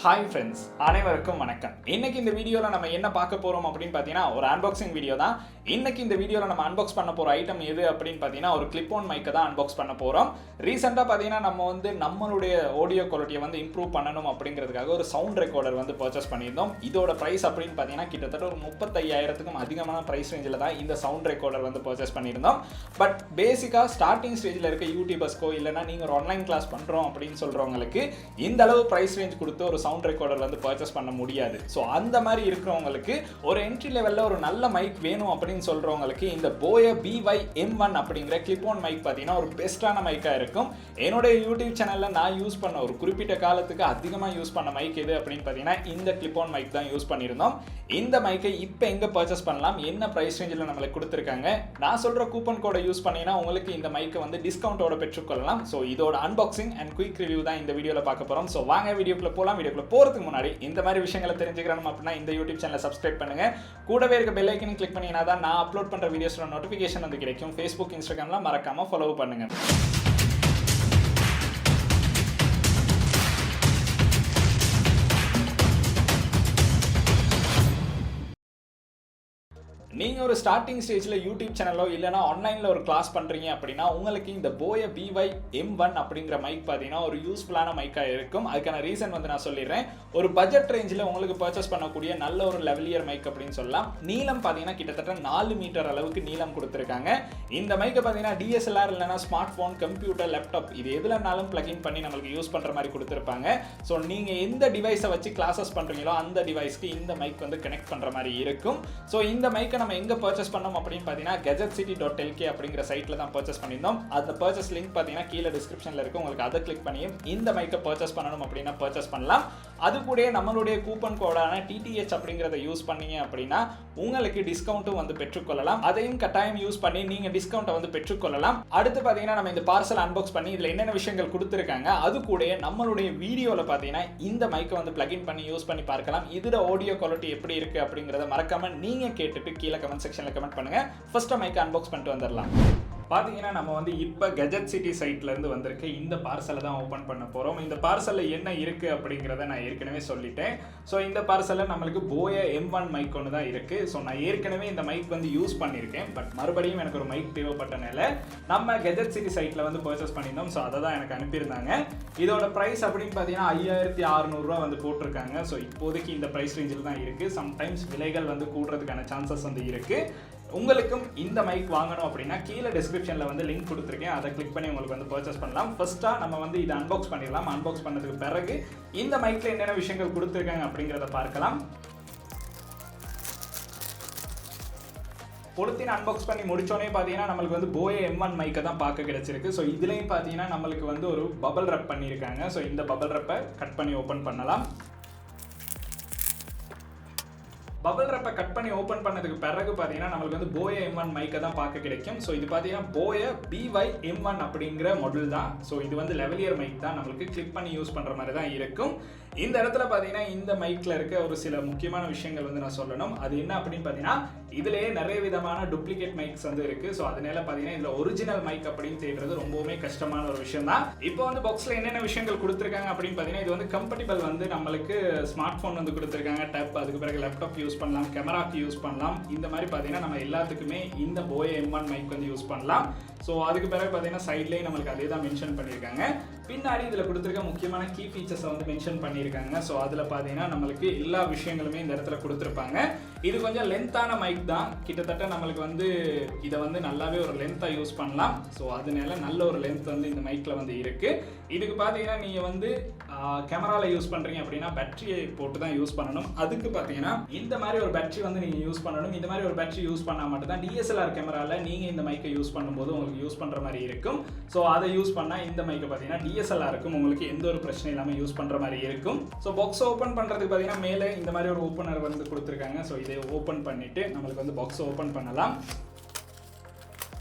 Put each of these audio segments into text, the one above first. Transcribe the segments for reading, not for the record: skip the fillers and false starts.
Hi friends, அனைவருக்கும் வணக்கம். இன்னைக்கு இந்த வீடியோவில் நம்ம என்ன பார்க்க போகிறோம் அப்படின்னு பார்த்தீங்கன்னா ஒரு அன்பாக்சிங் வீடியோ தான். இன்னைக்கு இந்த வீடியோவில் நம்ம அன்பாக்ஸ் பண்ண போகிற ஐட்டம் எது அப்படின்னு பார்த்தீங்கன்னா ஒரு கிளிப் ஆன் மைக்கை தான் அன்பாக்ஸ் பண்ண போகிறோம். ரீசெண்டாக பார்த்தீங்கன்னா நம்ம நம்மளுடைய ஆடியோ குவாலிட்டியை இம்ப்ரூவ் பண்ணணும் அப்படிங்கிறதுக்காக ஒரு சவுண்ட் ரெக்கார்டர் பர்ச்சேஸ் பண்ணியிருந்தோம். இதோட ப்ரைஸ் அப்படின்னு பார்த்தீங்கன்னா கிட்டத்தட்ட ஒரு 35,000க்கும் அதிகமான ப்ரைஸ் ரேஞ்சில் தான் இந்த சவுண்ட் ரெக்கார்டர் பர்ச்சேஸ் பண்ணியிருந்தோம். பட் பேசிக்காக ஸ்டார்டிங் ஸ்டேஜில் இருக்க யூடியூபர்ஸ்க்கோ இல்லைனா நீங்கள் ஒரு ஆன்லைன் கிளாஸ் பண்ணுறோம் அப்படின்னு சொல்கிறவங்களுக்கு இந்த அளவு ப்ரைஸ் ரேஞ்ச் கொடுத்து ஒரு சவுண்ட் ரெக்கார்டர் பர்ச்சேஸ் பண்ண முடியாது. ஸோ அந்த மாதிரி இருக்கிறவங்களுக்கு ஒரு என்ட்ரி லெவலில் ஒரு நல்ல மைக் வேணும் அப்படின்னு சொல்கிறவங்களுக்கு இந்த Boya BY-M1 அப்படிங்கிற கிளிப் ஆன் மைக் பார்த்தீங்கன்னா ஒரு பெஸ்ட்டான மைக்காக இருக்கும். என்னுடைய யூடியூப் சேனலில் நான் யூஸ் பண்ண ஒரு குறிப்பிட்ட காலத்துக்கு அதிகமாக யூஸ் பண்ண மைக் எது அப்படின்னு பார்த்தீங்கன்னா இந்த கிளிப் ஆன் மைக் தான் யூஸ் பண்ணியிருந்தோம். இந்த மைக்கை இப்போ எங்கே பர்ச்சேஸ் பண்ணலாம், என்ன ப்ரைஸ் ரேஞ்சில் நம்மளுக்கு கொடுத்துருக்காங்க, நான் சொல்கிற கூப்பன் கோடை யூஸ் பண்ணிங்கன்னா உங்களுக்கு இந்த மைக்கை டிஸ்கவுண்டோட பெற்றுக்கொள்ளலாம். ஸோ இதோட அன்பாக்சிங் அண்ட் குயிக் ரிவ்யூ தான் இந்த வீடியோவில் பார்க்க போகிறோம். ஸோ வாங்க வீடியோக்குள்ள போகலாம். வீடியோக்குள்ள போகிறதுக்கு முன்னாடி இந்த மாதிரி விஷயங்களை தெரிஞ்சுக்கிறோம் அப்படின்னா இந்த யூடியூப் சேனலை சப்ஸ்கிரைப் பண்ணுங்க. கூடவே இருக்க பெல் ஐக்கனை கிளிக் பண்ணினா தான் நான் அப்லோட் பண்ணுற வீடியோஸோட நோட்டிஃபிகேஷன் கிடைக்கும். ஃபேஸ்புக், இன்ஸ்டாகிராம்லாம் மறக்காம ஃபாலோ பண்ணுங்க. நீங்கள் ஒரு ஸ்டார்டிங் ஸ்டேஜில் யூடியூப் சேனலோ இல்லைனா ஆன்லைனில் ஒரு கிளாஸ் பண்ணுறீங்க அப்படின்னா உங்களுக்கு இந்த Boya BY-M1 அப்படிங்கிற மைக் பார்த்தீங்கன்னா ஒரு யூஸ்ஃபுல்லான மைக்காக இருக்கும். அதுக்கான ரீசன் நான் சொல்லிடுறேன். ஒரு பட்ஜெட் ரேஞ்சில் உங்களுக்கு பர்ச்சேஸ் பண்ணக்கூடிய நல்ல ஒரு லெவலியர் மைக் அப்படின்னு சொல்லலாம். நீளம் பார்த்தீங்கன்னா கிட்டத்தட்ட 4 மீட்டர் அளவுக்கு நீளம் கொடுத்துருக்காங்க. இந்த மைக்கை பார்த்தீங்கன்னா DSLR இல்லைனா ஸ்மார்ட் ஃபோன், கம்ப்யூட்டர், லேப்டாப் இது எதுலனாலும் பிளக்இன் பண்ணி நம்மளுக்கு யூஸ் பண்ணுற மாதிரி கொடுத்துருப்பாங்க. ஸோ நீங்கள் எந்த டிவைஸை வச்சு கிளாஸஸ் பண்ணுறீங்களோ அந்த டிவைஸ்க்கு இந்த மைக் கனெக்ட் பண்ணுற மாதிரி இருக்கும். ஸோ இந்த மைக்கை நம்ம எங்க பர்ச்சேஸ் பண்ணோம் அப்படின்னு பார்த்தீங்கன்னா gadgetcity.lk அப்படிங்கிற சைட்ல தான் பர்ச்சேஸ் பண்ணியிருந்தோம். அந்த பர்ச்சேஸ் லிங்க் பார்த்தீங்கன்னா கீழே டிஸ்கிரிப்ஷன்ல இருக்கு. உங்களுக்கு அதை கிளிக் பண்ணி இந்த மைக்கை பர்ச்சேஸ் பண்ணணும் அப்படின்னா பர்ச்சேஸ் பண்ணலாம். அது கூட நம்மளுடைய கூப்பன் கோடான TTH அப்படிங்கிறத யூஸ் பண்ணீங்க அப்படின்னா உங்களுக்கு டிஸ்கவுண்ட்டும் பெற்றுக்கொள்ளலாம். அதையும் கட்டாயம் யூஸ் பண்ணி நீங்க டிஸ்கவுண்ட்டை பெற்றுக்கொள்ளலாம். அடுத்து பார்த்தீங்கன்னா நம்ம இந்த பார்சல் அன்பாக்ஸ் பண்ணி இதுல என்னென்ன விஷயங்கள் கொடுத்துருக்காங்க அது கூட நம்மளுடைய வீடியோவில் பார்த்தீங்கன்னா இந்த மைக்கை பிளக்இன் பண்ணி யூஸ் பண்ணி பார்க்கலாம். இதோட ஆடியோ குவாலிட்டி எப்படி இருக்கு அப்படிங்கிறத மறக்காம நீங்க கேட்டுட்டு கீழே கமெண்ட் செக்ஷன்ல கமெண்ட் பண்ணுங்க. ஃபர்ஸ்ட் மைக் அன்பாக்ஸ் பண்ணிட்டு வந்துடலாம். பார்த்தீங்கன்னா நம்ம இப்போ Gadget City சைட்லேருந்து வந்திருக்க இந்த பார்சலை தான் ஓப்பன் பண்ண போகிறோம். இந்த பார்சலில் என்ன இருக்குது அப்படிங்கிறத நான் ஏற்கனவே சொல்லிட்டேன். ஸோ இந்த பார்சலில் நம்மளுக்கு Boya M1 மைக் ஒன்று தான் இருக்குது. ஸோ நான் ஏற்கனவே இந்த மைக் யூஸ் பண்ணியிருக்கேன். பட் மறுபடியும் எனக்கு ஒரு மைக் தேவைப்பட்டனால நம்ம Gadget City சைட்டில் பர்ச்சேஸ் பண்ணியிருந்தோம். ஸோ அதை தான் எனக்கு அனுப்பியிருந்தாங்க. இதோட ப்ரைஸ் அப்படின்னு பார்த்தீங்கன்னா 5,600 போட்டிருக்காங்க. ஸோ இப்போதைக்கு இந்த ப்ரைஸ் ரேஞ்சில் தான் இருக்குது. சம்டைம்ஸ் விலைகள் கூடுறதுக்கான சான்சஸ் இருக்குது. உங்களுக்கும் இந்த மைக் வாங்கணும் அப்படின்னா கீழே டிஸ்கிரிப்ஷனில் லிங்க் கொடுத்துருக்கேன். அதை கிளிக் பண்ணி உங்களுக்கு பர்ச்சேஸ் பண்ணலாம். ஃபர்ஸ்ட்டாக நம்ம இதை அன்பாக்ஸ் பண்ணிடலாம். அன்பாக்ஸ் பண்ணதுக்கு பிறகு இந்த மைக்கில் என்னென்ன விஷயங்கள் கொடுத்துருக்காங்க அப்படிங்கிறத பார்க்கலாம். பொழுத்தின் அன்பாக்ஸ் பண்ணி முடிச்சோடனே பார்த்தீங்கன்னா நம்மளுக்கு Boya M1 மைக்கை தான் பார்க்க கிடைச்சிருக்கு. ஸோ இதுலேயும் பார்த்தீங்கன்னா நம்மளுக்கு ஒரு பபல் ரப் பண்ணியிருக்காங்க. ஸோ இந்த பபல் ரப்பை கட் பண்ணி ஓப்பன் பண்ணலாம். பபல் ரப்பை கட் பண்ணி ஓப்பன் பண்ணதுக்கு பிறகு பார்த்தீங்கன்னா நம்மளுக்கு Boya M1 மைக்கை தான் பார்க்க கிடைக்கும். ஸோ இது பார்த்தீங்கன்னா Boya BY-M1 அப்படிங்கிற மாடல் தான். ஸோ இது லெவலியர் மைக் தான், நம்மளுக்கு கிளிக் பண்ணி யூஸ் பண்ணுற மாதிரி தான் இருக்கும். இந்த இடத்துல பார்த்தீங்கன்னா இந்த மைக்கில் இருக்க ஒரு சில முக்கியமான விஷயங்கள் நான் சொல்லணும். அது என்ன அப்படின்னு பார்த்தீங்கன்னா இதுலேயே நிறைய விதமான டூப்ளிகேட் மைக்ஸ் இருக்குது. ஸோ அதனால பார்த்தீங்கன்னா இதில் ஒரிஜினல் மைக் அப்படின்னு தேடுறது ரொம்பவுமே கஷ்டமான ஒரு விஷயம் தான். இப்போ பாக்ஸில் என்னென்ன விஷயங்கள் கொடுத்துருக்காங்க அப்படின்னு பார்த்தீங்கன்னா இது கம்பெட்டிபிள் நம்மளுக்கு ஸ்மார்ட் ஃபோன் கொடுத்துருக்காங்க, டேப், அதுக்கு பிறகு லேப்டாப் யூஸ் பண்ணலாம், கேமராக்கு யூஸ் பண்ணலாம். இந்த மாதிரி பார்த்தீங்கன்னா நம்ம எல்லாத்துக்குமே இந்த Boya M1 மைக் யூஸ் பண்ணலாம். ஸோ அதுக்கு பிறகு பார்த்தீங்கன்னா சைட்லேயே நம்மளுக்கு அதே தான் மென்ஷன் பண்ணியிருக்காங்க. பின்னாடி இதில் கொடுத்துருக்க முக்கியமான கீ ஃபீச்சர்ஸை மென்ஷன் பண்ணியிருக்காங்க. ஸோ அதில் பார்த்தீங்கன்னா நம்மளுக்கு எல்லா விஷயங்களுமே இந்த இடத்துல கொடுத்துருப்பாங்க. இது கொஞ்சம் லென்த்தான மைக் தான். கிட்டத்தட்ட நம்மளுக்கு இதை நல்லாவே ஒரு லென்த்தாக யூஸ் பண்ணலாம். ஸோ அதனால நல்ல ஒரு லென்த் இந்த மைக்கில் இருக்குது. இதுக்கு பார்த்தீங்கன்னா நீங்கள் கேமராவில் யூஸ் பண்ணுறீங்க அப்படின்னா பேட்டரியை போட்டு தான் யூஸ் பண்ணணும். அதுக்கு பார்த்தீங்கன்னா இந்த மாதிரி ஒரு பேட்டரி நீங்கள் யூஸ் பண்ணணும். இந்த மாதிரி ஒரு பேட்டரி யூஸ் பண்ணால் மட்டும் தான் DSLR கேமராவில் நீங்கள் இந்த மைக்கை யூஸ் பண்ணும்போது உங்களுக்கு யூஸ் பண்ணுற மாதிரி இருக்கும். ஸோ அதை யூஸ் பண்ணால் இந்த மைக்கை பார்த்தீங்கன்னா DSLR-க்கும் உங்களுக்கு எந்த ஒரு பிரச்சனை இல்லாமல் யூஸ் பண்ணுற மாதிரி இருக்கும். ஸோ பாக்ஸை ஓப்பன் பண்ணுறதுக்கு பார்த்தீங்கன்னா மேலே இந்த மாதிரி ஒரு ஓப்பனர் கொடுத்துருக்காங்க. ஸோ இதை ஓப்பன் பண்ணிவிட்டு நம்மளுக்கு பாக்ஸை ஓப்பன் பண்ணலாம்.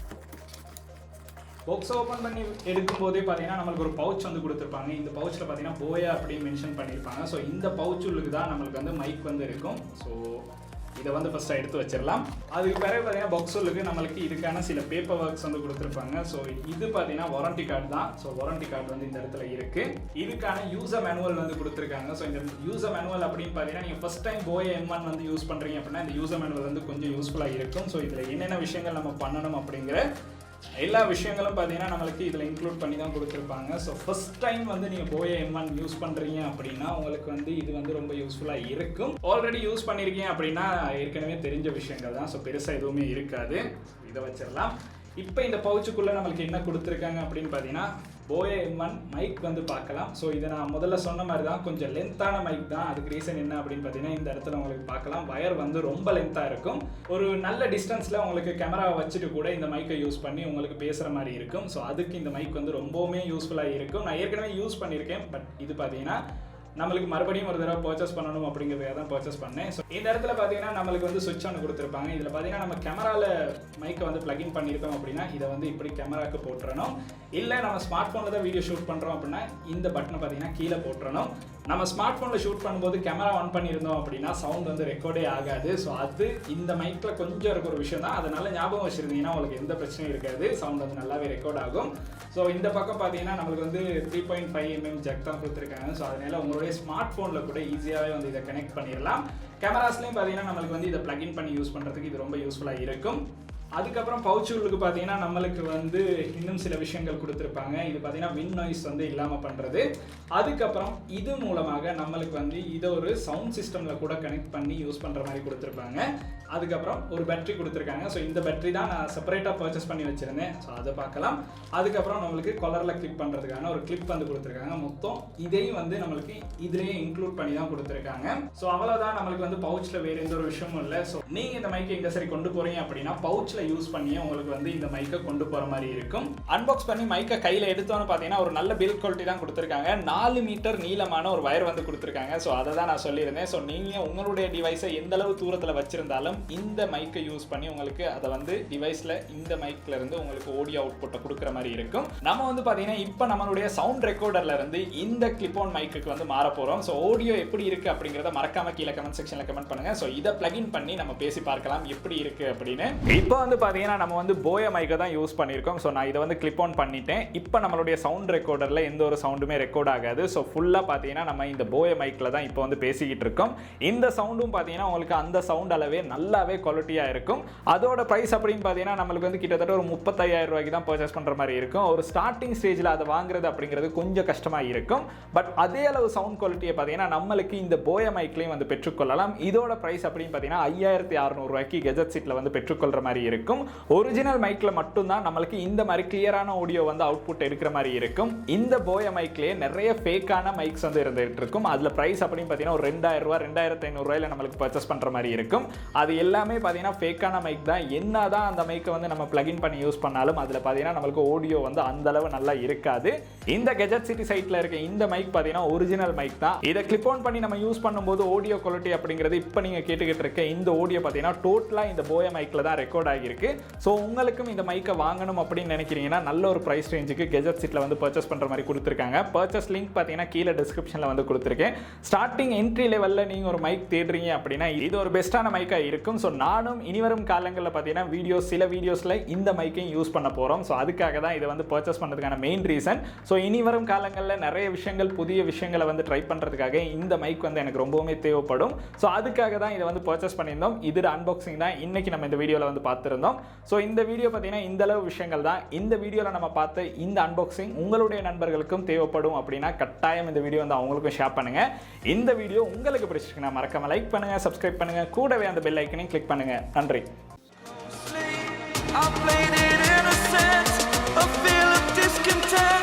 பாக்ஸை ஓப்பன் பண்ணி எடுக்கும் போதே பார்த்தீங்கன்னா நம்மளுக்கு ஒரு பவுச் கொடுத்துருப்பாங்க. இந்த பவுச்சில் பார்த்தீங்கன்னா Boya அப்படின்னு மென்ஷன் பண்ணியிருப்பாங்க. ஸோ இந்த பவுச்சுக்கு தான் நம்மளுக்கு மைக் இருக்கும். ஸோ இதை வந்து ஃபஸ்ட்டு எடுத்து வச்சிடலாம். அதுக்கு பிறகு பார்த்தீங்கன்னா பாக்ஸுக்கு நம்மளுக்கு இதுக்கான சில பேப்பர் ஒர்க்ஸ் வந்து கொடுத்துருப்பாங்க. ஸோ இது பார்த்தீங்கன்னா வாரண்டி கார்டு தான். ஸோ வாரண்டி கார்டு வந்து இந்த இடத்துல இருக்குது. இதுக்கான யூசர் மேனுவல் வந்து கொடுத்துருக்காங்க. ஸோ இந்த யூசர் மேனுவல் அப்படின்னு பார்த்தீங்கன்னா நீங்கள் ஃபஸ்ட் டைம் Boya M1 வந்து யூஸ் பண்ணுறீங்க அப்படின்னா இந்த யூசர் மேனுவல் வந்து கொஞ்சம் யூஸ்ஃபுல்லாக இருக்கும். ஸோ இதில் என்னென்ன விஷயங்கள் நம்ம பண்ணணும் அப்படிங்கிற எல்லா விஷயங்களும் பார்த்தீங்கன்னா நம்மளுக்கு இதில் இன்க்ளூட் பண்ணி தான் கொடுத்துருப்பாங்க. ஸோ ஃபர்ஸ்ட் டைம் வந்து நீங்கள் Boya M1 யூஸ் பண்ணுறீங்க அப்படின்னா உங்களுக்கு வந்து இது வந்து ரொம்ப யூஸ்ஃபுல்லாக இருக்கும். ஆல்ரெடி யூஸ் பண்ணியிருக்கீங்க அப்படின்னா ஏற்கனவே தெரிஞ்ச விஷயங்கள் தான். ஸோ பெருசாக எதுவுமே இருக்காது. இதை வச்சிடலாம். இப்போ இந்த பவுச்சுக்குள்ளே நம்மளுக்கு என்ன கொடுத்துருக்காங்க அப்படின்னு பார்த்தீங்கன்னா Boya M1 மைக் வந்து பார்க்கலாம். ஸோ இதை நான் முதல்ல சொன்ன மாதிரி தான் கொஞ்சம் லென்த்தான மைக் தான். அதுக்கு ரீசன் என்ன அப்படின்னு பார்த்தீங்கன்னா இந்த இடத்துல உங்களுக்கு பார்க்கலாம் வயர் வந்து ரொம்ப லென்த்தாக இருக்கும். ஒரு நல்ல டிஸ்டன்ஸில் உங்களுக்கு கேமராவை வச்சுட்டு கூட இந்த மைக்கை யூஸ் பண்ணி உங்களுக்கு பேசுகிற மாதிரி இருக்கும். ஸோ அதுக்கு இந்த மைக் வந்து ரொம்பவுமே யூஸ்ஃபுல்லாக இருக்கும். நான் ஏற்கனவே யூஸ் பண்ணியிருக்கேன். பட் இது பார்த்தீங்கன்னா நம்மளுக்கு மறுபடியும் ஒரு தடவை பர்ச்சேஸ் பண்ணணும் அப்படிங்கிறதுக்காக தான் பர்ச்சேஸ் பண்ணேன். ஸோ இந்த இடத்துல பார்த்தீங்கன்னா நம்மளுக்கு வந்து சுவிட்ச் ஆன் கொடுத்துருப்பாங்க. இதில் பார்த்தீங்கன்னா நம்ம கேமராவில் மைக்கை வந்து பிளக்இன் பண்ணியிருக்கோம் அப்படின்னா இதை வந்து இப்படி கேமராவுக்கு போட்டுறணும். இல்லை நம்ம ஸ்மார்ட் ஃபோனில் தான் வீடியோ ஷூட் பண்ணுறோம் அப்படின்னா இந்த பட்டனை பார்த்தீங்கன்னா கீழே போட்டுறணும். நம்ம ஸ்மார்ட் ஃபோனில் ஷூட் பண்ணும்போது கேமரா ஆன் பண்ணியிருந்தோம் அப்படின்னா சவுண்ட் வந்து ரெக்கார்டே ஆகாது. ஸோ அது இந்த மைக்கில் கொஞ்சம் இருக்க ஒரு விஷயம் தான். அதனால் ஞாபகம் வச்சுருந்தீங்கன்னா உங்களுக்கு எந்த பிரச்சனையும் இருக்காது. சவுண்ட் வந்து நல்லாவே ரெக்கார்ட் ஆகும். ஸோ இந்த பக்கம் பார்த்தீங்கன்னா நம்மளுக்கு வந்து 3.5 mm ஜக் தான் கொடுத்துருக்காங்க. ஸோ அதனால உங்களுடைய ஸ்மார்ட் ஃபோனில் கூட ஈஸியாகவே வந்து இதை கனெக்ட் பண்ணிடலாம். கேமராஸ்லேயும் பார்த்தீங்கன்னா நம்மளுக்கு வந்து இதை பிளக்இன் பண்ணி யூஸ் பண்ணுறதுக்கு இது ரொம்ப யூஸ்ஃபுல்லாக இருக்கும். அதுக்கப்புறம் பவுச்சுகளுக்கு பார்த்தீங்கன்னா நம்மளுக்கு வந்து இன்னும் சில விஷயங்கள் கொடுத்துருப்பாங்க. இது பார்த்தீங்கன்னா வின் நாய்ஸ் வந்து இல்லாமல் பண்ணுறது. அதுக்கப்புறம் இது மூலமாக நம்மளுக்கு வந்து இதை ஒரு சவுண்ட் சிஸ்டமில் கூட கனெக்ட் பண்ணி யூஸ் பண்ணுற மாதிரி கொடுத்துருப்பாங்க. அதுக்கப்புறம் ஒரு பேட்டரி கொடுத்துருக்காங்க. ஸோ இந்த பேட்டரி தான் நான் செப்பரேட்டாக பர்ச்சேஸ் பண்ணி வச்சுருந்தேன். ஸோ அதை பார்க்கலாம். அதுக்கப்புறம் நம்மளுக்கு கொலரில் கிளிப் பண்ணுறதுக்கான ஒரு கிளிப் வந்து கொடுத்துருக்காங்க. மொத்தம் இதையும் வந்து நம்மளுக்கு இதுலேயே இன்க்ளூட் பண்ணி தான் கொடுத்துருக்காங்க. ஸோ அவ்வளோதான். நம்மளுக்கு வந்து பவுச்சில் வேறு எந்த ஒரு விஷயமும் இல்லை. ஸோ நீங்கள் இந்த மைக்கை எங்கே சரி கொண்டு போகிறீங்க அப்படின்னா பவுச்சில் யூஸ் பண்ணி உங்களுக்கு வந்து இந்த மைக்கை கொண்டு போகிற மாதிரி இருக்கும். அன்பாக்ஸ் பண்ணி மைக்கை கையில் எடுத்தோன்னு பார்த்தீங்கன்னா ஒரு நல்ல பில்ட் குவாலிட்டி தான் கொடுத்துருக்காங்க. 4 மீட்டர் நீளமான ஒரு வயர் வந்து கொடுத்துருக்காங்க. ஸோ அதை தான் நான் சொல்லியிருந்தேன். ஸோ நீங்கள் உங்களுடைய டிவைஸை எந்த அளவு தூரத்தில் வச்சிருந்தாலும் இந்த மைக்கை யூஸ் பண்ணி உங்களுக்கு அதை வந்து டிவைஸில் இந்த மைக்ல இருந்து உங்களுக்கு ஆடியோ அவுட்புட்டை கொடுக்குற மாதிரி இருக்கும். நம்ம வந்து பார்த்தீங்கன்னா இப்போ நம்மளுடைய சவுண்ட் ரெக்கார்டர்ல இருந்து இந்த கிளிப் ஆன் மைக்கு வந்து மாற போகிறோம். ஸோ ஆடியோ எப்படி இருக்கு அப்படிங்கிறத மறக்காம கீழே கமெண்ட் செக்ஷனில் கமெண்ட் பண்ணுங்க. ஸோ இதை பிளக்இன் பண்ணி நம்ம பேசி பார்க்கலாம் எப்படி இருக்கு அப்படின்னு. இப்போ வந்து பார்த்தீங்கன்னா நம்ம வந்து Boya மைக்கை தான் யூஸ் பண்ணியிருக்கோம். ஸோ நான் இதை வந்து கிளிப் ஆன் பண்ணிட்டேன். இப்போ நம்மளுடைய சவுண்ட் ரெக்கார்டரில் எந்த ஒரு சவுண்டுமே ரெக்கார்ட் ஆகாது. ஸோ ஃபுல்லாக பார்த்தீங்கன்னா நம்ம இந்த Boya மைக்கில் தான் இப்போ வந்து பேசிக்கிட்டு இருக்கோம். இந்த சவுண்டும் பார்த்தீங்கன்னா உங்களுக்கு அந்த சவுண்ட் அளவே நல்லாவே குவாலிட்டியாக இருக்கும். அதோட ப்ரைஸ் அப்படின்னு பார்த்தீங்கன்னா நம்மளுக்கு வந்து கிட்டத்தட்ட ஒரு 35,000 ரூபாய்க்கு தான் பர்ச்சேஸ் பண்ணுற மாதிரி இருக்கும். ஒரு ஸ்டார்டிங் ஸ்டேஜில் அதை வாங்குறது அப்படிங்கிறது கொஞ்சம் கஷ்டமாக இருக்கும். பட் அதே அளவு சவுண்ட் குவாலிட்டியை பார்த்தீங்கன்னா நம்மளுக்கு இந்த Boya மைக்லையும் வந்து பெற்றுக்கொள்ளலாம். இதோட ப்ரைஸ் அப்படின்னு பார்த்தீங்கன்னா 5,600 ரூபாய்க்கு கெஜெட் சீட்டில் வந்து பெற்றுக்கொள்கிற மாதிரி இருக்கும். ஒரிஜினல் மைக்கில் மட்டும்தான் நம்மளுக்கு இந்த மாதிரி கிளியரான ஆடியோ வந்து அவுட்புட் எடுக்கிற மாதிரி இருக்கும். இந்த Boya மைக்லேயே நிறைய ஃபேக்கான மைக்ஸ் வந்து இருந்துகிட்டு இருக்கும். அதில் ப்ரைஸ் அப்படின்னு பார்த்தீங்கன்னா ஒரு 2,000 ரூபா 2,500 ரூபாயில் நம்மளுக்கு பர்ச்சேஸ் பண்ணுற மாதிரி இருக்கும். அது எல்லாமே பார்த்தீங்கன்னா ஃபேக்கான மைக் தான். என்னதான் அந்த மைக்கை வந்து நம்ம பிளக்இன் பண்ணி யூஸ் பண்ணாலும் அதில் பார்த்தீங்கன்னா நம்மளுக்கு ஆடியோ வந்து அந்த அளவு நல்லா இருக்காது. இந்த கெஜெட் சிட்டி சைட்டில் இருக்க இந்த மைக் பார்த்தீங்கன்னா ஒரிஜினல் மைக் தான். இதை கிளிப் ஆன் பண்ணி நம்ம யூஸ் பண்ணும்போது ஆடியோ குவாலிட்டி அப்படிங்கிறது இப்போ நீங்கள் கேட்டுக்கிட்டு இருக்க இந்த ஆடியோ பார்த்தீங்கன்னா டோட்டலாக இந்த Boya மைக்கில் தான் ரெக்கார்ட் ஆகியிருக்கு. ஸோ உங்களுக்கும் இந்த மைக்கை வாங்கணும் அப்படின்னு நினைக்கிறீங்கன்னா நல்ல ஒரு ப்ரைஸ் ரேஞ்சுக்கு கெஜெட் சீட்டில் வந்து பர்ச்சேஸ் பண்ணுற மாதிரி கொடுத்துருக்காங்க. பர்ச்சேஸ் லிங்க் பார்த்தீங்கன்னா கீழே டிஸ்கிரிப்ஷனில் வந்து கொடுத்துருக்கேன். ஸ்டார்டிங் என்ட்ரி லெவலில் நீங்கள் ஒரு மைக் தேடுறீங்க அப்படின்னா இது ஒரு பெஸ்ட்டான மைக்காக இருக்கும். ஸோ நானும் இனிவரும் காலங்களில் பார்த்தீங்கன்னா சில வீடியோஸில் இந்த மைக்கையும் யூஸ் பண்ண போகிறோம். ஸோ அதுக்காக தான் இதை வந்து பர்ச்சேஸ் பண்ணுறதுக்கான மெயின் ரீசன். ஸோ இனிவரும் காலங்களில் நிறைய விஷயங்கள் புதிய விஷயங்களை வந்து ட்ரை பண்ணுறதுக்காக இந்த மைக் வந்து எனக்கு ரொம்பவுமே தேவைப்படும். ஸோ அதுக்காக தான் இதை வந்து பர்ச்சேஸ் பண்ணியிருந்தோம். இது அன்பாக்சிங் தான் இன்னைக்கு நம்ம இந்த வீடியோவில் வந்து பார்த்துருந்தோம். ஸோ இந்த வீடியோ பார்த்தீங்கன்னா இந்த அளவு விஷயங்கள் தான். இந்த வீடியோவில் நம்ம பார்த்த இந்த அன்பாக்சிங் உங்களுடைய நண்பர்களுக்கும் தேவைப்படும் அப்படின்னா கட்டாயம் இந்த வீடியோ வந்து அவங்களுக்கும் ஷேர் பண்ணுங்க. இந்த வீடியோ உங்களுக்கு பிடிச்சிருக்குன்னா மறக்காம லைக் பண்ணுங்க, சப்ஸ்கிரைப் பண்ணுங்க, கூடவே அந்த பெல் ஐக்கனையும் கிளிக் பண்ணுங்க. நன்றி. I played it innocent, a feel of discontent.